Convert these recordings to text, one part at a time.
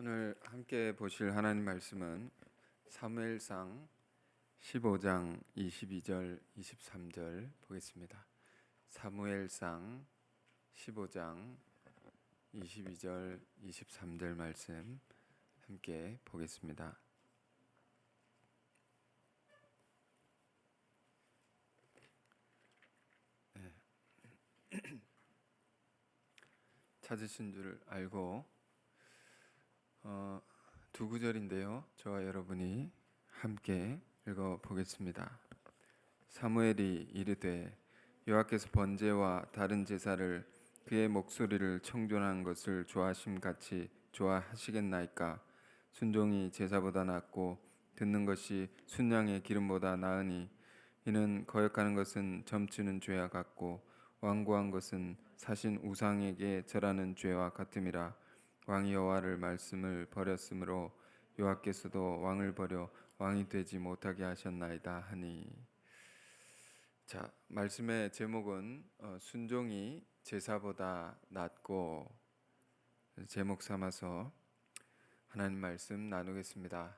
오늘 함께 보실 하나님 말씀은 사무엘상 15장 22절 23절 보겠습니다. 사무엘상 15장 22절 23절 말씀 함께 보겠습니다. 찾으신 줄 알고 두 구절인데요. 저와 여러분이 함께 읽어보겠습니다. 사무엘이 이르되 여호와께서 번제와 다른 제사를 그의 목소리를 청존한 것을 좋아하심같이 좋아하시겠나이까. 순종이 제사보다 낫고 듣는 것이 순양의 기름보다 나으니 이는 거역하는 것은 점치는 죄와 같고 완고한 것은 사신 우상에게 절하는 죄와 같음이라. 왕이 여호와를 말씀을 버렸으므로 여호와께서도 왕을 버려 왕이 되지 못하게 하셨나이다 하니. 자, 말씀의 제목은 순종이 제사보다 낫고 제목 삼아서 하나님 말씀 나누겠습니다.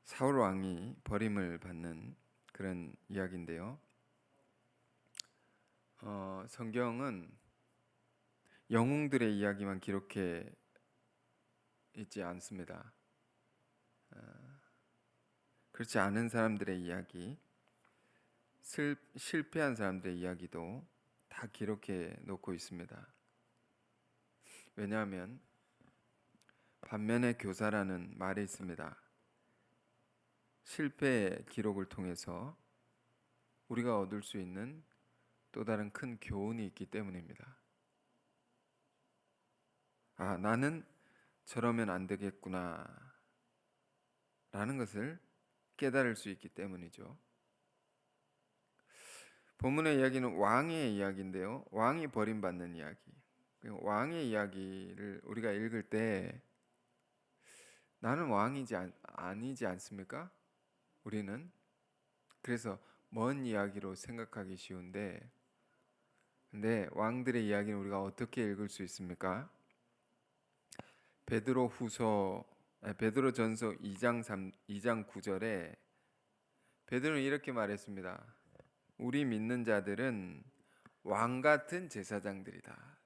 사울 왕이 버림을 받는 그런 이야기인데요. 성경은 영웅들의 이야기만 기록해 있지 않습니다. 그렇지 않은 사람들의 이야기, 실패한 사람들의 이야기도 다 기록해 놓고 있습니다. 왜냐하면 반면의 교사라는 말이 있습니다. 실패의 기록을 통해서 우리가 얻을 수 있는 또 다른 큰 교훈이 있기 때문입니다. 나는 저러면 안 되겠구나 라는 것을 깨달을 수 있기 때문이죠. 본문의 이야기는 왕의 이야기인데요. 왕이 버림받는 이야기. 왕의 이야기를 우리가 읽을 때 나는 아니지 않습니까? 우리는 그래서 먼 이야기로 생각하기 쉬운데, 근데 왕들의 이야기는 우리가 어떻게 읽을 수 있습니까? 베드로전서 2장 9절에 베드로는 이렇게 말했습니다. 우리 믿는 자들은 왕 같은 제사장들이다.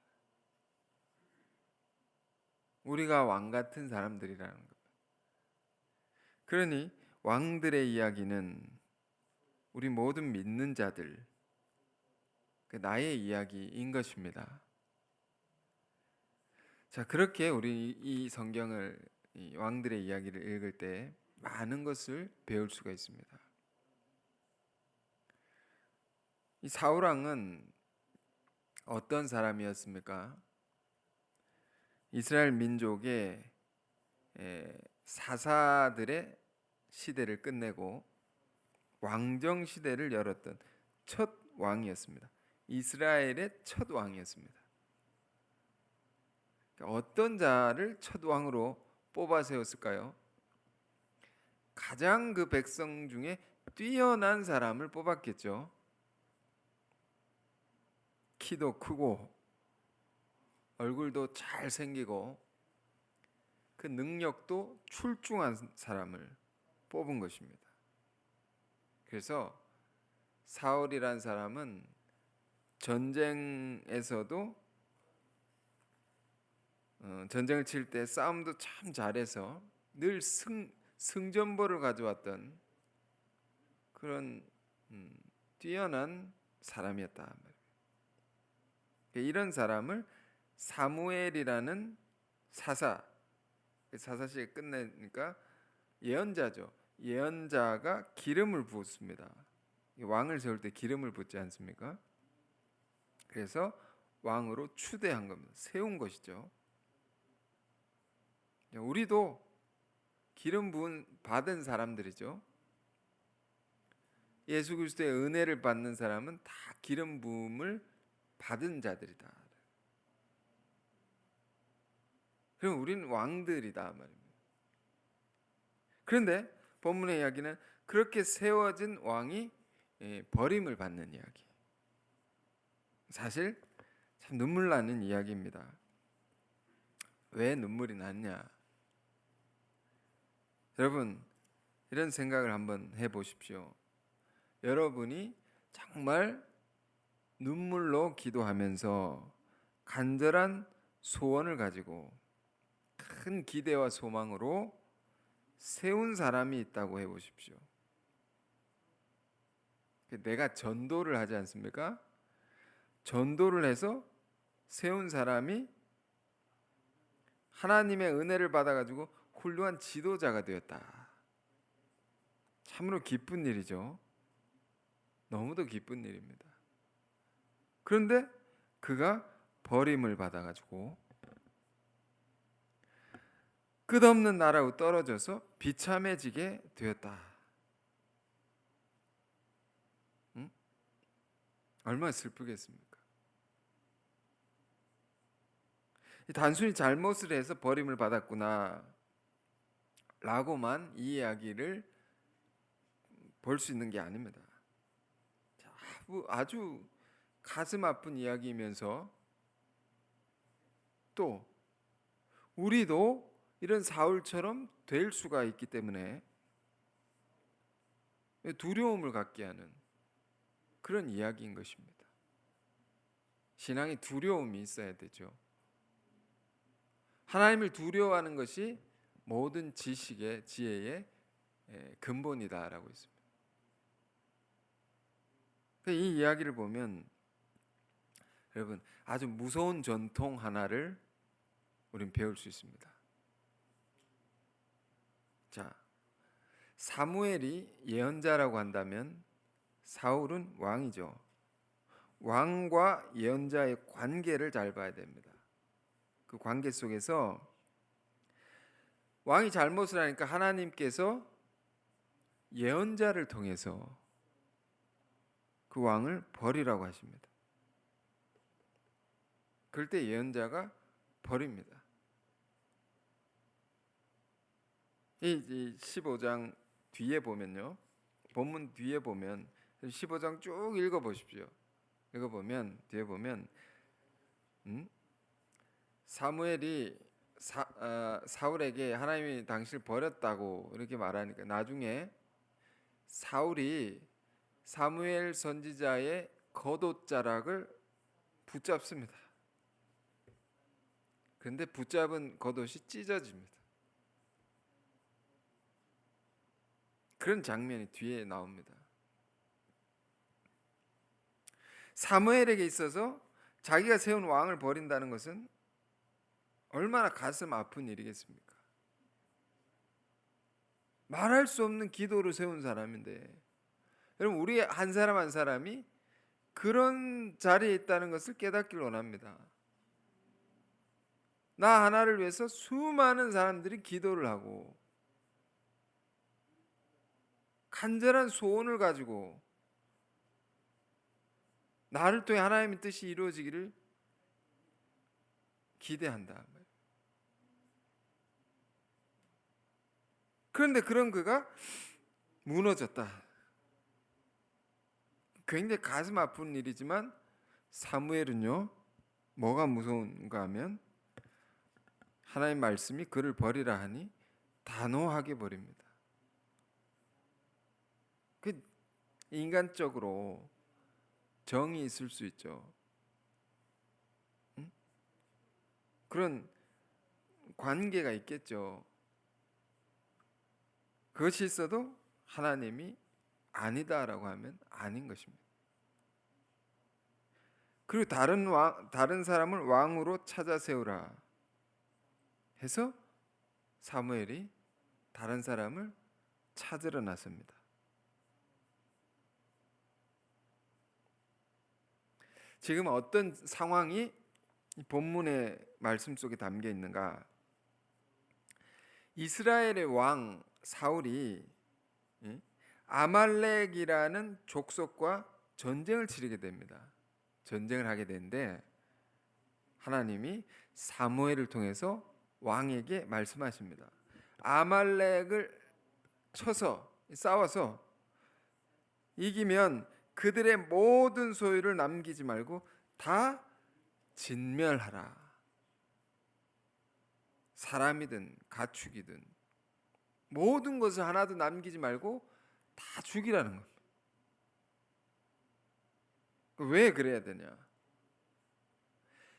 우리가 왕 같은 사람들이라는 것. 그러니 왕들의 이야기는 우리 모든 믿는 자들, 나의 이야기인 것입니다. 자, 그렇게 우리 이 성경을, 이 왕들의 이야기를 읽을 때 많은 것을 배울 수가 있습니다. 이 사울 왕은 어떤 사람이었습니까? 이스라엘 민족의 사사들의 시대를 끝내고 왕정 시대를 열었던 첫 왕이었습니다. 이스라엘의 첫 왕이었습니다. 어떤 자를 첫 왕으로 뽑아 세웠을까요? 가장 그 백성 중에 뛰어난 사람을 뽑았겠죠. 키도 크고 얼굴도 잘 생기고 그 능력도 출중한 사람을 뽑은 것입니다. 그래서 사울이란 사람은 전쟁에서도 전쟁을 칠 때 싸움도 참 잘해서 늘 승전보를 가져왔던 그런 뛰어난 사람이었다. 이런 사람을 사무엘이라는 사사시에 끝내니까 예언자죠. 예언자가 기름을 부었습니다. 왕을 세울 때 기름을 붓지 않습니까? 그래서 왕으로 추대한 겁니다. 세운 것이죠. 우리도 기름 부은 받은 사람들이죠. 예수 그리스도의 은혜를 받는 사람은 다 기름 부음을 받은 자들이다. 그럼 우리는 왕들이다 말입니다. 그런데 본문의 이야기는 그렇게 세워진 왕이 버림을 받는 이야기. 사실 참 참 눈물 나는 이야기입니다. 왜 눈물이 났냐? 여러분, 이런 생각을 한번 해보십시오. 여러분이 정말 눈물로 기도하면서 간절한 소원을 가지고 큰 기대와 소망으로 세운 사람이 있다고 해보십시오. 내가 전도를 하지 않습니까? 전도를 해서 세운 사람이 하나님의 은혜를 받아가지고 훌륭한 지도자가 되었다. 참으로 기쁜 일이죠. 너무도 기쁜 일입니다. 그런데 그가 버림을 받아가지고 끝없는 나라로 떨어져서 비참해지게 되었다. 응? 얼마나 슬프겠습니까? 단순히 잘못을 해서 버림을 받았구나 라고만 이 이야기를 볼 수 있는 게 아닙니다. 아주 가슴 아픈 이야기이면서 또 우리도 이런 사울처럼 될 수가 있기 때문에 두려움을 갖게 하는 그런 이야기인 것입니다. 신앙에 두려움이 있어야 되죠. 하나님을 두려워하는 것이 모든 지식의 지혜의 근본이다라고 했습니다. 이 이야기를 보면 여러분 아주 무서운 전통 하나를 우린 배울 수 있습니다. 자, 사무엘이 예언자라고 한다면 사울은 왕이죠. 왕과 예언자의 관계를 잘 봐야 됩니다. 그 관계 속에서 왕이 잘못을 하니까 하나님께서 예언자를 통해서 그 왕을 버리라고 하십니다. 그럴 때 예언자가 버립니다. 이 15장 뒤에 보면요. 본문 뒤에 보면 15장 쭉 읽어 보십시오. 읽어보면 뒤에 보면 사무엘이 사울에게 하나님이 당신을 버렸다고 이렇게 말하니까 나중에 사울이 사무엘 선지자의 겉옷자락을 붙잡습니다. 그런데 붙잡은 겉옷이 찢어집니다. 그런 장면이 뒤에 나옵니다. 사무엘에게 있어서 자기가 세운 왕을 버린다는 것은 얼마나 가슴 아픈 일이겠습니까? 말할 수 없는 기도로 세운 사람인데 여러분 우리 한 사람 한 사람이 그런 자리에 있다는 것을 깨닫길 원합니다. 나 하나를 위해서 수많은 사람들이 기도를 하고 간절한 소원을 가지고 나를 통해 하나님의 뜻이 이루어지기를 기대한다. 그런데 그런 그가 무너졌다. 굉장히 가슴 아픈 일이지만 사무엘은요 뭐가 무서운가 하면 하나님 말씀이 그를 버리라 하니 단호하게 버립니다. 그 인간적으로 정이 있을 수 있죠. 응? 그런 관계가 있겠죠. 그것이 있어도 하나님이 아니다라고 하면 아닌 것입니다. 그리고 다른 사람을 왕으로 찾아 세우라 해서 사무엘이 다른 사람을 찾으러 나섭니다. 지금 어떤 상황이 본문의 말씀 속에 담겨 있는가? 이스라엘의 왕 사울이 아말렉이라는 족속과 전쟁을 치르게 됩니다. 전쟁을 하게 되는데 하나님이 사무엘을 통해서 왕에게 말씀하십니다. 아말렉을 쳐서 싸워서 이기면 그들의 모든 소유를 남기지 말고 다 진멸하라. 사람이든 가축이든 모든 것을 하나도 남기지 말고 다 죽이라는 겁니다. 왜 그래야 되냐?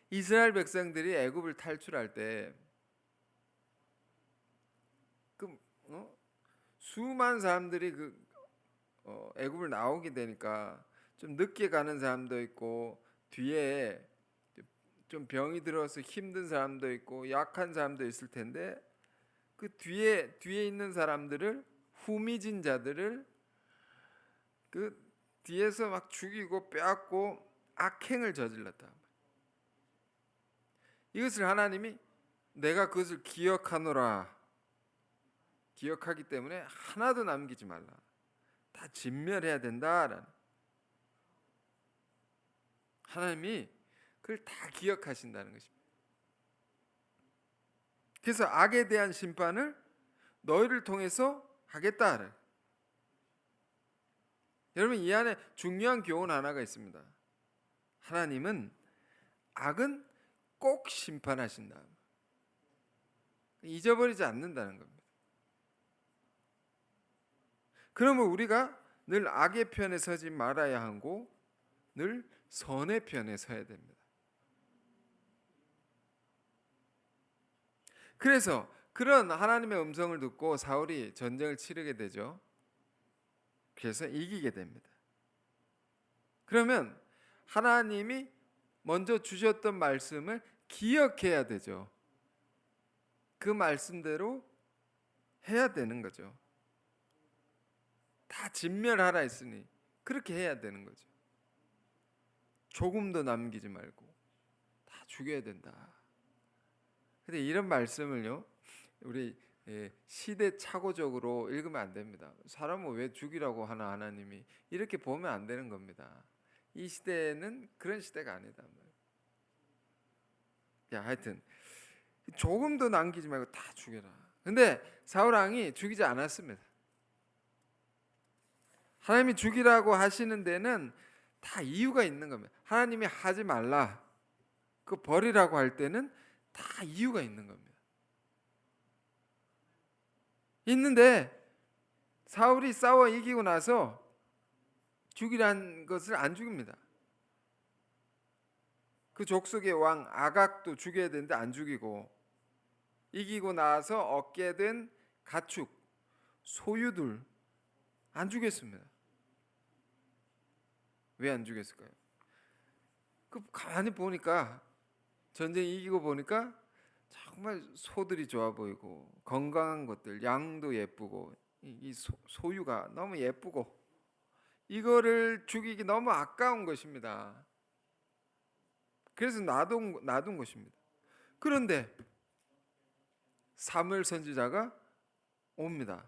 이스라엘 백성들이 애굽을 탈출할 때 수많은 사람들이 애굽을 나오게 되니까 좀 늦게 가는 사람도 있고 뒤에 좀 병이 들어서 힘든 사람도 있고 약한 사람도 있을 텐데 그 뒤에 있는 사람들을 후미진 자들을 그 뒤에서 막 죽이고 빼앗고 악행을 저질렀다. 이것을 하나님이 내가 그것을 기억하노라. 기억하기 때문에 하나도 남기지 말라. 다 진멸해야 된다라는. 하나님이 그걸 다 기억하신다는 것입니다. 그래서 악에 대한 심판을 너희를 통해서 하겠다. 여러분 이 안에 중요한 교훈 하나가 있습니다. 하나님은 악은 꼭 심판하신다. 잊어버리지 않는다는 겁니다. 그러면 우리가 늘 악의 편에 서지 말아야 하고 늘 선의 편에 서야 됩니다. 그래서 그런 하나님의 음성을 듣고 사울이 전쟁을 치르게 되죠. 그래서 이기게 됩니다. 그러면 하나님이 먼저 주셨던 말씀을 기억해야 되죠. 그 말씀대로 해야 되는 거죠. 다 진멸하라 했으니 그렇게 해야 되는 거죠. 조금도 남기지 말고 다 죽여야 된다. 근데 이런 말씀을요, 우리 시대착오적으로 읽으면 안 됩니다. 사람을 왜 죽이라고 하나 하나님이, 이렇게 보면 안 되는 겁니다. 이 시대는 그런 시대가 아니다. 야, 하여튼 조금도 남기지 말고 다 죽여라. 근데 사울 왕이 죽이지 않았습니다. 하나님이 죽이라고 하시는 데는 다 이유가 있는 겁니다. 하나님이 하지 말라, 그 버리라고 할 때는 다 이유가 있는 겁니다. 있는데 사울이 싸워 이기고 나서 죽이란 것을 안 죽입니다. 그 족속의 왕 아각도 죽여야 되는데 안 죽이고, 이기고 나서 얻게 된 가축 소유들 안 죽였습니다. 왜 안 죽였을까요? 가만히 보니까, 전쟁 이기고 보니까 정말 소들이 좋아 보이고 건강한 것들, 양도 예쁘고 이 소유가 너무 예쁘고 이거를 죽이기 너무 아까운 것입니다. 그래서 놔둔 것입니다. 그런데 사무엘 선지자가 옵니다.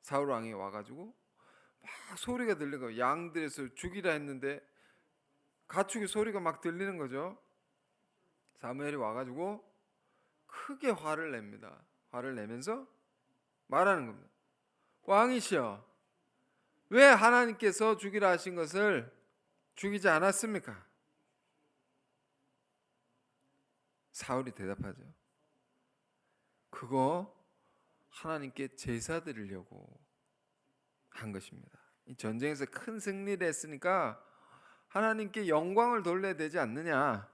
사울 왕이 와가지고 막 소리가 들리는 거예요. 양들에서 죽이라 했는데 가축의 소리가 막 들리는 거죠. 사무엘이 와가지고 크게 화를 냅니다. 화를 내면서 말하는 겁니다. 왕이시여, 왜 하나님께서 죽이라 하신 것을 죽이지 않았습니까? 사울이 대답하죠. 그거 하나님께 제사 드리려고 한 것입니다. 이 전쟁에서 큰 승리를 했으니까 하나님께 영광을 돌려야 되지 않느냐.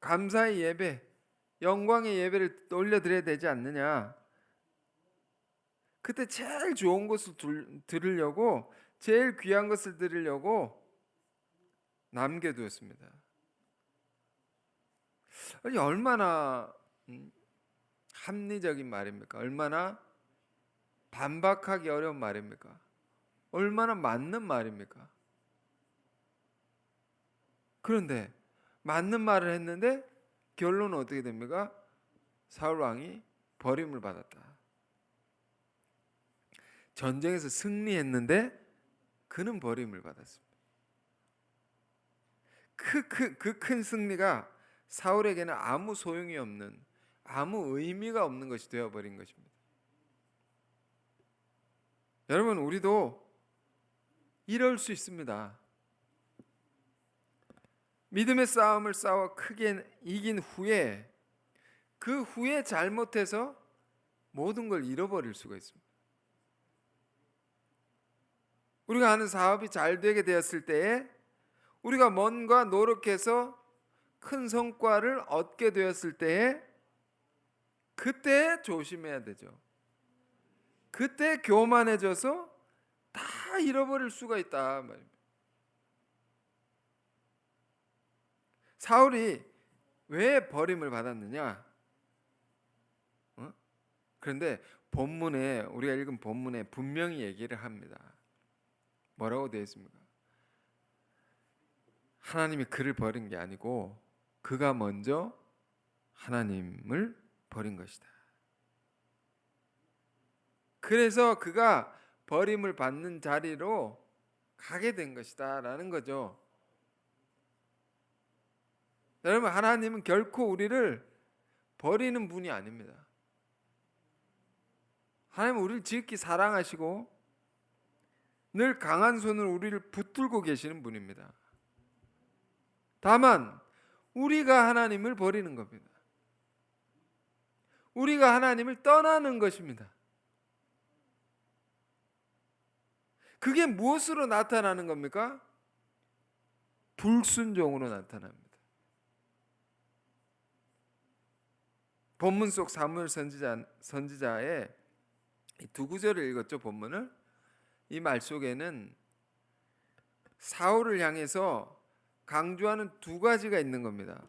감사의 예배, 영광의 예배를 올려드려야 되지 않느냐. 그때 제일 좋은 것을 드리려고, 제일 귀한 것을 드리려고 남겨두었습니다. 아니, 얼마나 합리적인 말입니까? 얼마나 반박하기 어려운 말입니까? 얼마나 맞는 말입니까? 그런데 맞는 말을 했는데 결론은 어떻게 됩니까? 사울 왕이 버림을 받았다. 전쟁에서 승리했는데 그는 버림을 받았습니다. 그 큰 승리가 사울에게는 아무 소용이 없는, 아무 의미가 없는 것이 되어버린 것입니다. 여러분, 우리도 이럴 수 있습니다. 믿음의 싸움을 싸워 크게 이긴 후에 그 후에 잘못해서 모든 걸 잃어버릴 수가 있습니다. 우리가 하는 사업이 잘 되게 되었을 때에 우리가 뭔가 노력해서 큰 성과를 얻게 되었을 때에 그때 조심해야 되죠. 그때 교만해져서 다 잃어버릴 수가 있다 말입니다. 사울이 왜 버림을 받았느냐? 그런데 본문에 우리가 읽은 본문에 분명히 얘기를 합니다. 뭐라고 되어 있습니까? 하나님이 그를 버린 게 아니고 그가 먼저 하나님을 버린 것이다. 그래서 그가 버림을 받는 자리로 가게 된 것이다 라는 거죠. 여러분, 하나님은 결코 우리를 버리는 분이 아닙니다. 하나님은 우리를 지극히 사랑하시고 늘 강한 손으로 우리를 붙들고 계시는 분입니다. 다만 우리가 하나님을 버리는 겁니다. 우리가 하나님을 떠나는 것입니다. 그게 무엇으로 나타나는 겁니까? 불순종으로 나타납니다. 본문 속 사무엘 선지자의 두 구절을 읽었죠. 본문을. 이 말 속에는 사울을 향해서 강조하는 두 가지가 있는 겁니다.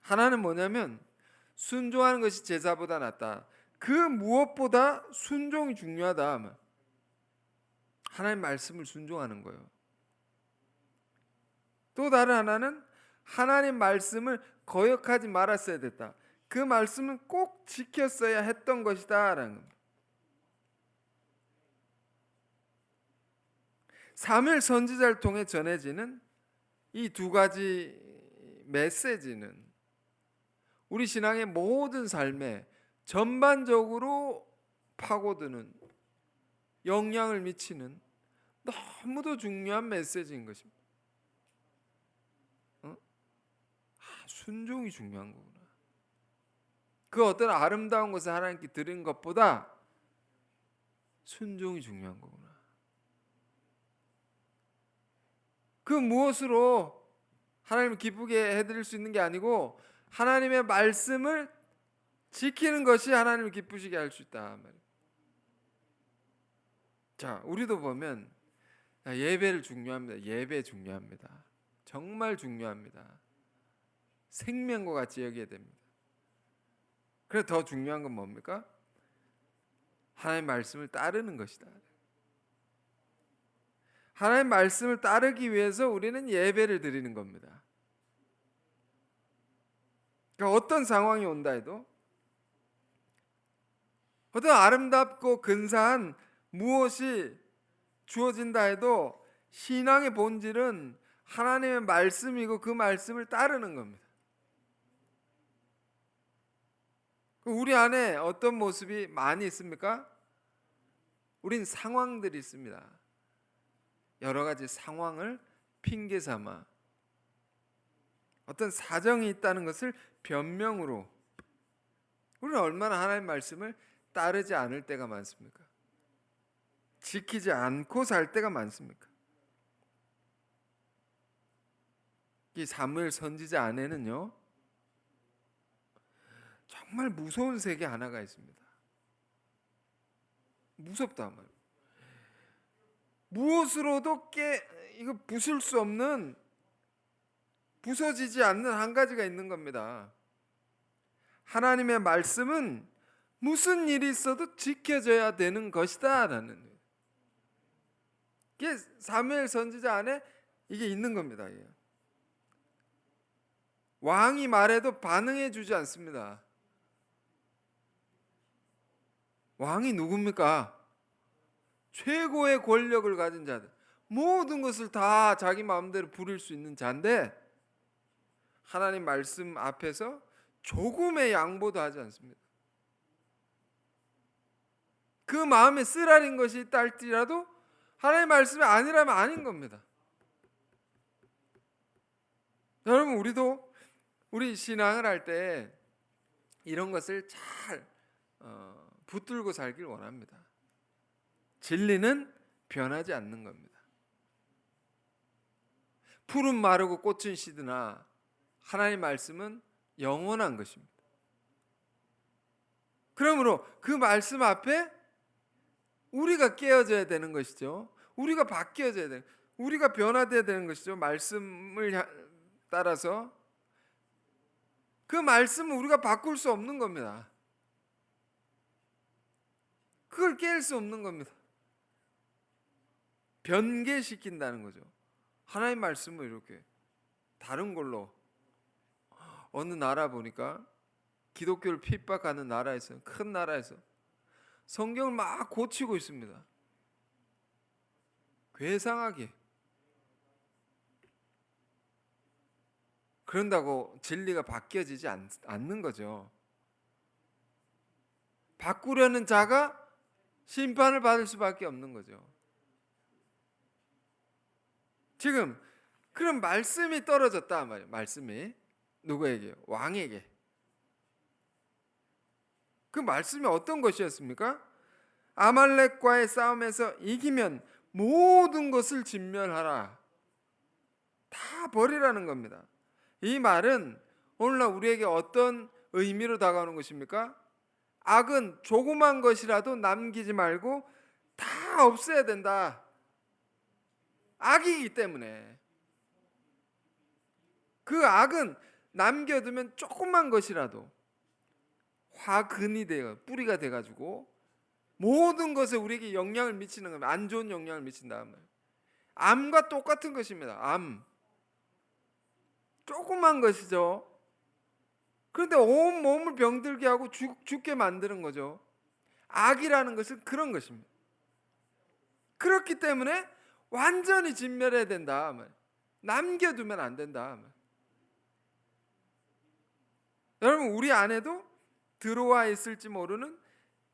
하나는 뭐냐면 순종하는 것이 제사보다 낫다. 그 무엇보다 순종이 중요하다. 하나님 말씀을 순종하는 거예요. 또 다른 하나는 하나님 말씀을 거역하지 말았어야 됐다. 그 말씀은 꼭 지켰어야 했던 것이다 라는 겁니다. 사무엘 선지자를 통해 전해지는 이 두 가지 메시지는 우리 신앙의 모든 삶에 전반적으로 파고드는 영향을 미치는 너무도 중요한 메시지인 것입니다. 순종이 중요한 거구나. 그 어떤 아름다운 것을 하나님께 드린 것보다 순종이 중요한 거구나. 그 무엇으로 하나님을 기쁘게 해드릴 수 있는 게 아니고 하나님의 말씀을 지키는 것이 하나님을 기쁘시게 할 수 있다 말이에요. 자, 우리도 보면 예배를 중요합니다. 예배 중요합니다. 정말 중요합니다. 생명과 같이 여겨야 됩니다. 그래서 더 중요한 건 뭡니까? 하나님의 말씀을 따르는 것이다. 하나님의 말씀을 따르기 위해서 우리는 예배를 드리는 겁니다. 그러니까 어떤 상황이 온다 해도 어떤 아름답고 근사한 무엇이 주어진다 해도 신앙의 본질은 하나님의 말씀이고 그 말씀을 따르는 겁니다. 우리 안에 어떤 모습이 많이 있습니까? 우린 상황들이 있습니다. 여러 가지 상황을 핑계 삼아 어떤 사정이 있다는 것을 변명으로 우리는 얼마나 하나님의 말씀을 따르지 않을 때가 많습니까? 지키지 않고 살 때가 많습니까? 이 사무엘 선지자 안에는요 정말 무서운 세계 하나가 있습니다. 무섭다 말이에요. 무엇으로도 이거 부술 수 없는 부서지지 않는 한 가지가 있는 겁니다. 하나님의 말씀은 무슨 일이 있어도 지켜져야 되는 것이다 라는 이게 사무엘 선지자 안에 이게 있는 겁니다. 왕이 말해도 반응해 주지 않습니다. 왕이 누굽니까? 최고의 권력을 가진 자들, 모든 것을 다 자기 마음대로 부릴 수 있는 자인데 하나님 말씀 앞에서 조금의 양보도 하지 않습니다. 그 마음에 쓰라린 것이 있다 할지라도 하나님 말씀이 아니라면 아닌 겁니다. 여러분, 우리도 우리 신앙을 할 때 이런 것을 잘 붙들고 살길 원합니다. 진리는 변하지 않는 겁니다. 풀은 마르고 꽃은 시드나 하나님의 말씀은 영원한 것입니다. 그러므로 그 말씀 앞에 우리가 깨어져야 되는 것이죠. 우리가 바뀌어져야 되는, 우리가 변화되어야 되는 것이죠. 말씀을 따라서 그 말씀은 우리가 바꿀 수 없는 겁니다. 그걸 깰 수 없는 겁니다. 변개시킨다는 거죠. 하나님 말씀을 이렇게 다른 걸로, 어느 나라 보니까 기독교를 핍박하는 나라에서, 큰 나라에서 성경을 막 고치고 있습니다. 괴상하게. 그런다고 진리가 바뀌어지지 않는 거죠. 바꾸려는 자가 심판을 받을 수밖에 없는 거죠. 지금 그런 말씀이 떨어졌다 말이에요. 말씀이 누구에게요? 왕에게. 그 말씀이 어떤 것이었습니까? 아말렉과의 싸움에서 이기면 모든 것을 진멸하라. 다 버리라는 겁니다. 이 말은 오늘날 우리에게 어떤 의미로 다가오는 것입니까? 악은 조그만 것이라도 남기지 말고 다 없애야 된다. 악이기 때문에. 그 악은 남겨두면 조그만 것이라도 화근이 되어 뿌리가 돼가지고 모든 것에 우리에게 영향을 미치는 겁니다. 안 좋은 영향을 미친다. 암과 똑같은 것입니다. 암. 조그만 것이죠. 그런데 온 몸을 병들게 하고 죽게 만드는 거죠. 악이라는 것은 그런 것입니다. 그렇기 때문에 완전히 진멸해야 된다. 남겨두면 안 된다. 여러분, 우리 안에도 들어와 있을지 모르는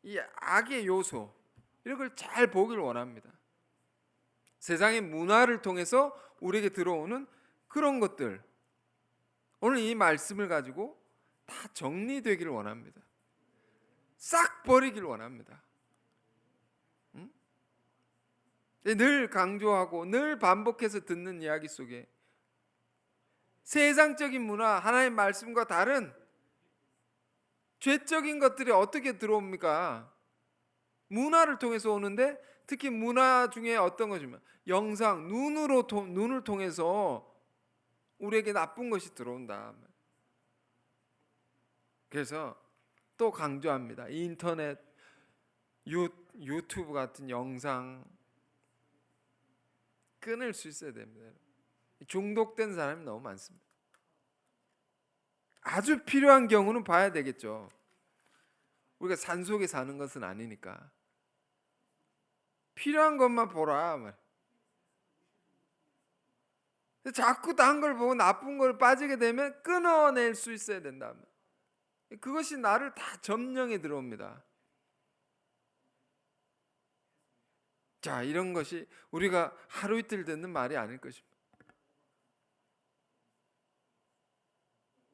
이 악의 요소, 이런 걸 잘 보길 원합니다. 세상의 문화를 통해서 우리에게 들어오는 그런 것들, 오늘 이 말씀을 가지고 다 정리되기를 원합니다. 싹 버리길 원합니다. 늘 강조하고 늘 반복해서 듣는 이야기 속에 세상적인 문화, 하나님의 말씀과 다른 죄적인 것들이 어떻게 들어옵니까? 문화를 통해서 오는데, 특히 문화 중에 어떤 것이면 영상, 눈을 통해서 우리에게 나쁜 것이 들어온다. 그래서 또 강조합니다. 인터넷, 유튜브 같은 영상 끊을 수 있어야 됩니다. 중독된 사람이 너무 많습니다. 아주 필요한 경우는 봐야 되겠죠. 우리가 산속에 사는 것은 아니니까 필요한 것만 보라. 자꾸 딴 걸 보고 나쁜 걸 빠지게 되면 끊어낼 수 있어야 된다. 그것이 나를 다 점령해 들어옵니다. 자, 이런 것이 우리가 하루 이틀 듣는 말이 아닐 것입니다.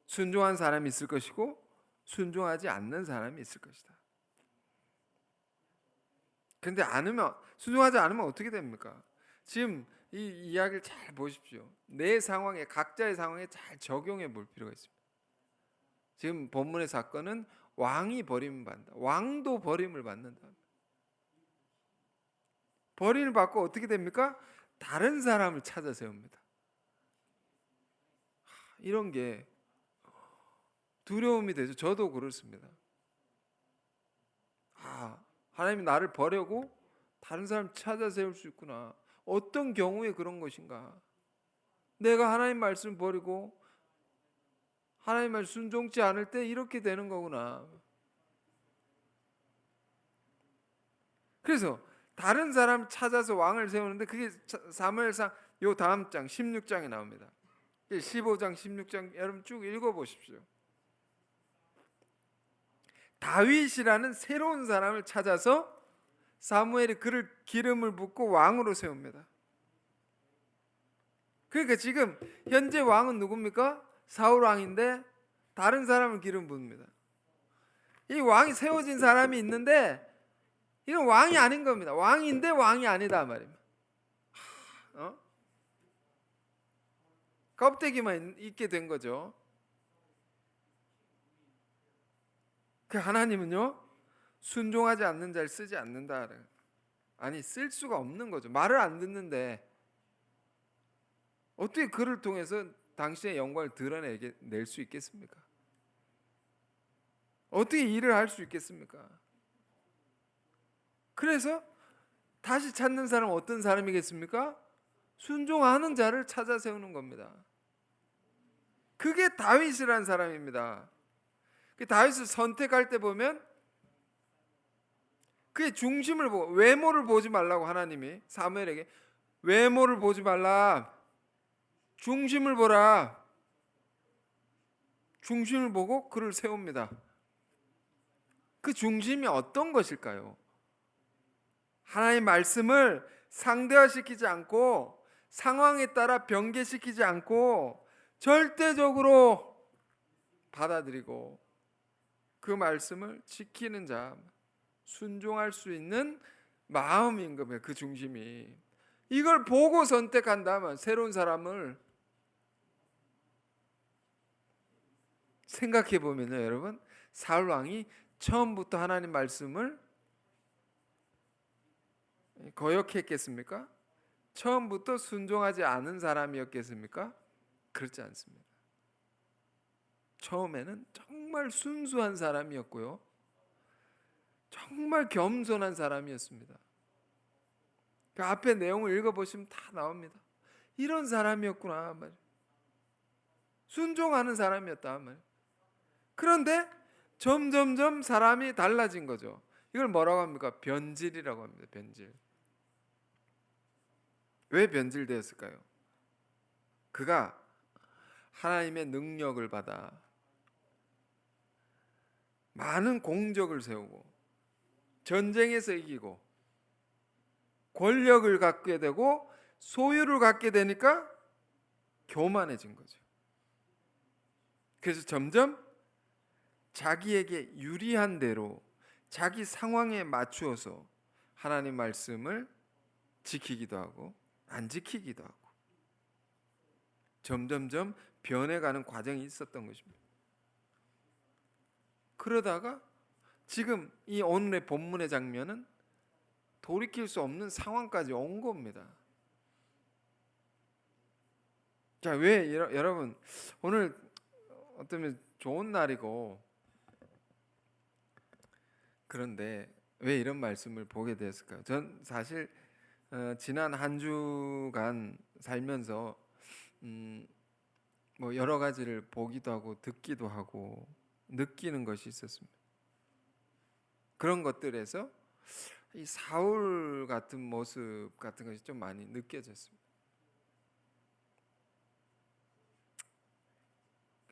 순종한 사람이 있을 것이고 순종하지 않는 사람이 있을 것이다. 그런데 순종하지 않으면 어떻게 됩니까? 지금 이 이야기를 잘 보십시오. 내 상황에, 각자의 상황에 잘 적용해 볼 필요가 있습니다. 지금 본문의 사건은 왕이 버림을 받는다. 왕도 버림을 받는다. 버림을 받고 어떻게 됩니까? 다른 사람을 찾아 세웁니다. 이런 게 두려움이 되죠. 저도 그렇습니다. 하나님이 나를 버리고 다른 사람 찾아 세울 수 있구나. 어떤 경우에 그런 것인가? 내가 하나님 말씀 버리고 하나님 말씀 순종치 않을 때 이렇게 되는 거구나. 그래서 다른 사람 찾아서 왕을 세우는데 그게 사무엘상 요 다음 장 16장에 나옵니다. 15장 16장 여러분 쭉 읽어보십시오. 다윗이라는 새로운 사람을 찾아서 사무엘이 그를 기름을 붓고 왕으로 세웁니다. 그러니까 지금 현재 왕은 누굽니까? 사울 왕인데 다른 사람을 기름 부습니다. 이 왕이 세워진 사람이 있는데 이건 왕이 아닌 겁니다. 왕인데 왕이 아니다 말입니다. 껍데기만 있게 된 거죠. 그 하나님은요, 순종하지 않는 자를 쓰지 않는다. 아니, 쓸 수가 없는 거죠. 말을 안 듣는데 어떻게 그를 통해서 당신의 영광을 드러낼 수 있겠습니까? 어떻게 일을 할 수 있겠습니까? 그래서 다시 찾는 사람은 어떤 사람이겠습니까? 순종하는 자를 찾아 세우는 겁니다. 그게 다윗이라는 사람입니다. 그 다윗을 선택할 때 보면 그의 중심을 보고, 외모를 보지 말라고 하나님이 사무엘에게 외모를 보지 말라, 중심을 보라. 중심을 보고 그를 세웁니다. 그 중심이 어떤 것일까요? 하나님의 말씀을 상대화시키지 않고 상황에 따라 변개시키지 않고 절대적으로 받아들이고 그 말씀을 지키는 자, 순종할 수 있는 마음인 겁니다. 그 중심이. 이걸 보고 선택한다면 새로운 사람을 생각해 보면요, 여러분, 사울 왕이 처음부터 하나님 말씀을 거역했겠습니까? 처음부터 순종하지 않은 사람이었겠습니까? 그렇지 않습니다. 처음에는 정말 순수한 사람이었고요, 정말 겸손한 사람이었습니다. 그 앞에 내용을 읽어보시면 다 나옵니다. 이런 사람이었구나, 순종하는 사람이었다. 그런데 점점점 사람이 달라진 거죠. 이걸 뭐라고 합니까? 변질이라고 합니다. 변질. 왜 변질되었을까요? 그가 하나님의 능력을 받아 많은 공적을 세우고 전쟁에서 이기고 권력을 갖게 되고 소유를 갖게 되니까 교만해진 거죠. 그래서 점점 자기에게 유리한 대로 자기 상황에 맞추어서 하나님 말씀을 지키기도 하고 안 지키기도 하고 점점점 변해가는 과정이 있었던 것입니다. 그러다가 지금 이 오늘의 본문의 장면은 돌이킬 수 없는 상황까지 온 겁니다. 자, 왜 여러분 오늘 어쩌면 좋은 날이고 그런데 왜 이런 말씀을 보게 되었을까요? 전 사실 지난 한 주간 살면서 뭐 여러 가지를 보기도 하고 듣기도 하고 느끼는 것이 있었습니다. 그런 것들에서 이 사울 같은 모습 같은 것이 좀 많이 느껴졌습니다.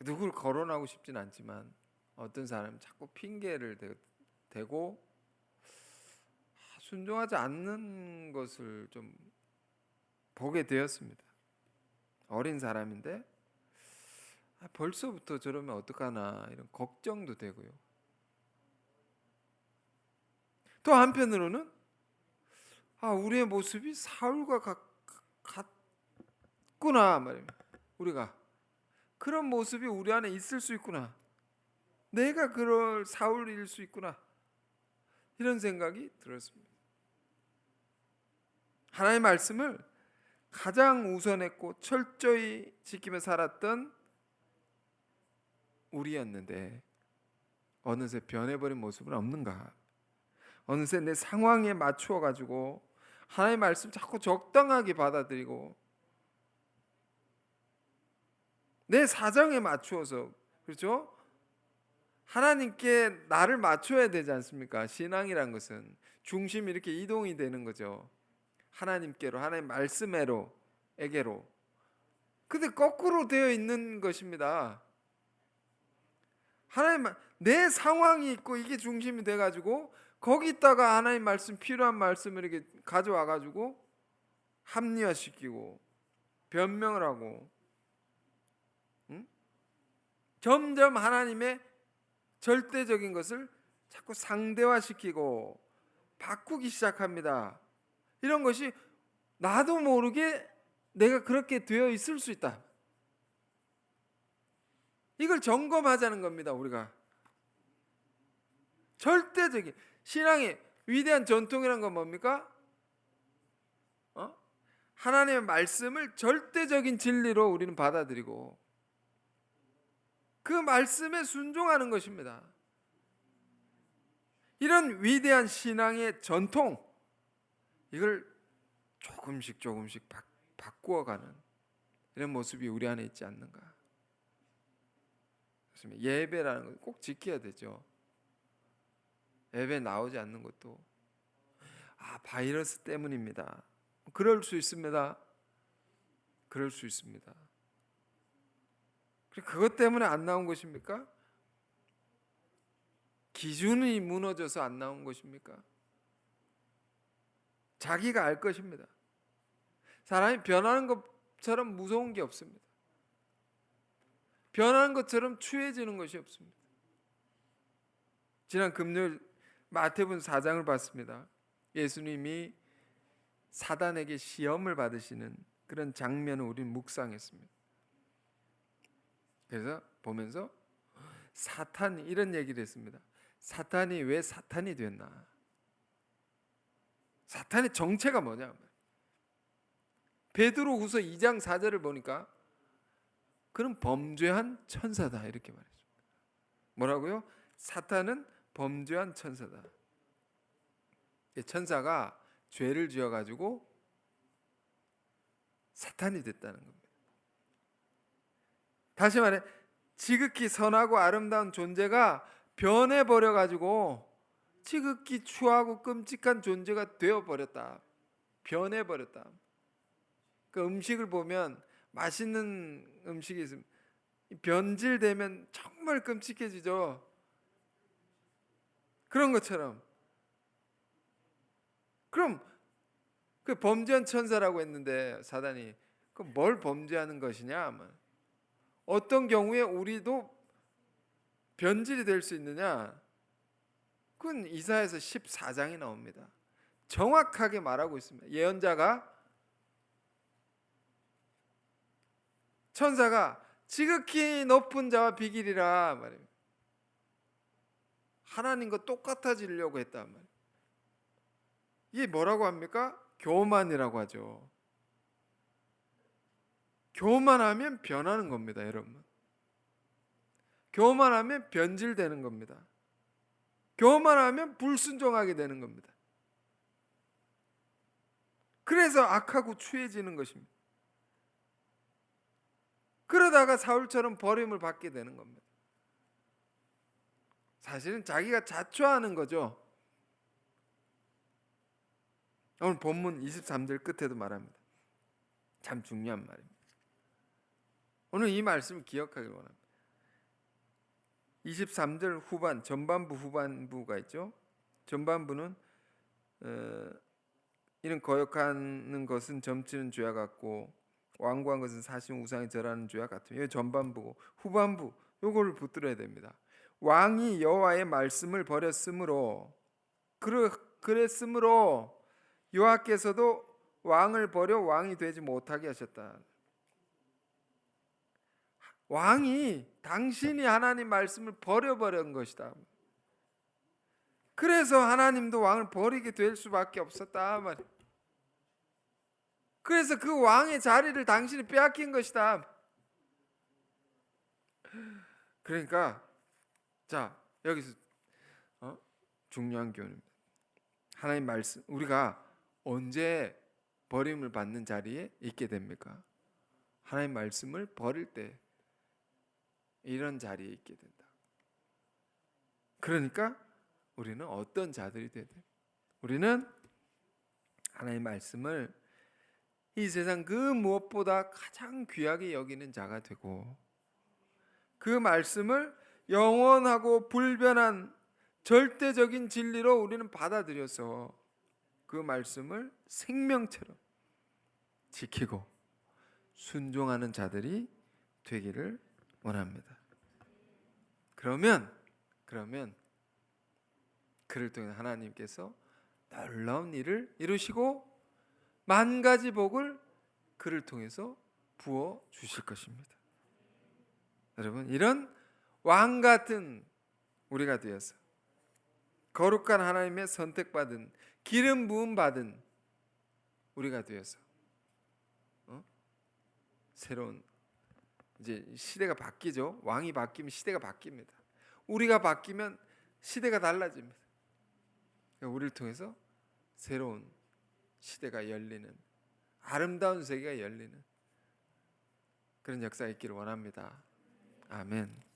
누구를 거론하고 싶진 않지만 어떤 사람은 자꾸 핑계를 대고 순종하지 않는 것을 좀 보게 되었습니다. 어린 사람인데 벌써부터 저러면 어떡하나 이런 걱정도 되고요. 또 한편으로는 우리의 모습이 사울과 같구나 말입니다. 우리가 그런 모습이 우리 안에 있을 수 있구나. 내가 그럴 사울일 수 있구나. 이런 생각이 들었습니다. 하나님의 말씀을 가장 우선했고 철저히 지키며 살았던 우리였는데 어느새 변해버린 모습은 없는가? 어느새 내 상황에 맞추어 가지고 하나님의 말씀 자꾸 적당하게 받아들이고 내 사정에 맞추어서, 그렇죠? 하나님께 나를 맞춰야 되지 않습니까? 신앙이란 것은 중심이 이렇게 이동이 되는 거죠. 하나님께로, 하나님 말씀에게로. 근데 거꾸로 되어 있는 것입니다. 하나님, 내 상황이 있고 이게 중심이 돼가지고 거기다가 하나님 말씀, 필요한 말씀을 이렇게 가져와 가지고 합리화시키고 변명을 하고, 응? 점점 하나님의 절대적인 것을 자꾸 상대화시키고 바꾸기 시작합니다. 이런 것이 나도 모르게 내가 그렇게 되어 있을 수 있다. 이걸 점검하자는 겁니다. 우리가 절대적인 신앙의 위대한 전통이란 건 뭡니까? 하나님의 말씀을 절대적인 진리로 우리는 받아들이고 그 말씀에 순종하는 것입니다. 이런 위대한 신앙의 전통, 이걸 조금씩 바꾸어가는 이런 모습이 우리 안에 있지 않는가. 그렇습니다. 예배라는 걸 꼭 지켜야 되죠. 예배 나오지 않는 것도 바이러스 때문입니다. 그럴 수 있습니다. 그럴 수 있습니다. 그것 때문에 안 나온 것입니까? 기준이 무너져서 안 나온 것입니까? 자기가 알 것입니다. 사람이 변하는 것처럼 무서운 게 없습니다. 변하는 것처럼 추해지는 것이 없습니다. 지난 금요일 마태복음 4장을 봤습니다. 예수님이 사단에게 시험을 받으시는 그런 장면을 우리는 묵상했습니다. 그래서 보면서 사탄이 이런 얘기를 했습니다. 사탄이 왜 사탄이 됐나? 사탄의 정체가 뭐냐? 베드로후서 2장 4절을 보니까 그는 범죄한 천사다 이렇게 말했습니다. 뭐라고요? 사탄은 범죄한 천사다. 천사가 죄를 지어가지고 사탄이 됐다는 겁니다. 다시 말해 지극히 선하고 아름다운 존재가 변해버려가지고 지극히 추하고 끔찍한 존재가 되어버렸다. 변해버렸다. 그 음식을 보면 맛있는 음식이 있으면 변질되면 정말 끔찍해지죠. 그런 것처럼. 그럼 그 범죄한 천사라고 했는데 사단이 그 뭘 범죄하는 것이냐? 어떤 경우에 우리도 변질이 될 수 있느냐? 그건 이사야서 14장이 나옵니다. 정확하게 말하고 있습니다. 예언자가 천사가 지극히 높은 자와 비길이라 말입니다. 하나님과 똑같아지려고 했단 말이에요. 이게 뭐라고 합니까? 교만이라고 하죠. 교만하면 변하는 겁니다, 여러분. 교만하면 변질되는 겁니다. 교만하면 불순종하게 되는 겁니다. 그래서 악하고 추해지는 것입니다. 그러다가 사울처럼 버림을 받게 되는 겁니다. 사실은 자기가 자초하는 거죠. 오늘 본문 23절 끝에도 말합니다. 참 중요한 말입니다. 오늘 이 말씀을 기억하길 원합니다. 23절 후반, 전반부 후반부가 있죠. 전반부는 이런 거역하는 것은 점치는 죄와 같고 완고한 것은 사심 우상에 절하는 죄와 같으며 이게 전반부고 후반부 요거를 붙들어야 됩니다. 왕이 여호와의 말씀을 버렸으므로 그랬으므로 여호와께서도 왕을 버려 왕이 되지 못하게 하셨다. 왕이 당신이 하나님 말씀을 버려버린 것이다. 그래서 하나님도 왕을 버리게 될 수밖에 없었다 말이에요. 그래서 그 왕의 자리를 당신이 빼앗긴 것이다. 그러니까 자 여기서 중요한 교훈입니다. 하나님 말씀 우리가 언제 버림을 받는 자리에 있게 됩니까? 하나님 말씀을 버릴 때 이런 자리에 있게 된다. 그러니까 우리는 어떤 자들이 돼야 돼? 우리는 하나님 말씀을 이 세상 그 무엇보다 가장 귀하게 여기는 자가 되고 그 말씀을 영원하고 불변한 절대적인 진리로 우리는 받아들여서 그 말씀을 생명처럼 지키고 순종하는 자들이 되기를 원합니다. 그러면 그를 통해 하나님께서 놀라운 일을 이루시고 만 가지 복을 그를 통해서 부어 주실 것입니다. 여러분, 이런 왕 같은 우리가 되어서 거룩한 하나님의 선택받은 기름 부음 받은 우리가 되어서 새로운 이제 시대가 바뀌죠. 왕이 바뀌면 시대가 바뀝니다. 우리가 바뀌면 시대가 달라집니다. 우리를 통해서 새로운 시대가 열리는, 아름다운 세계가 열리는 그런 역사가 있기를 원합니다. 아멘.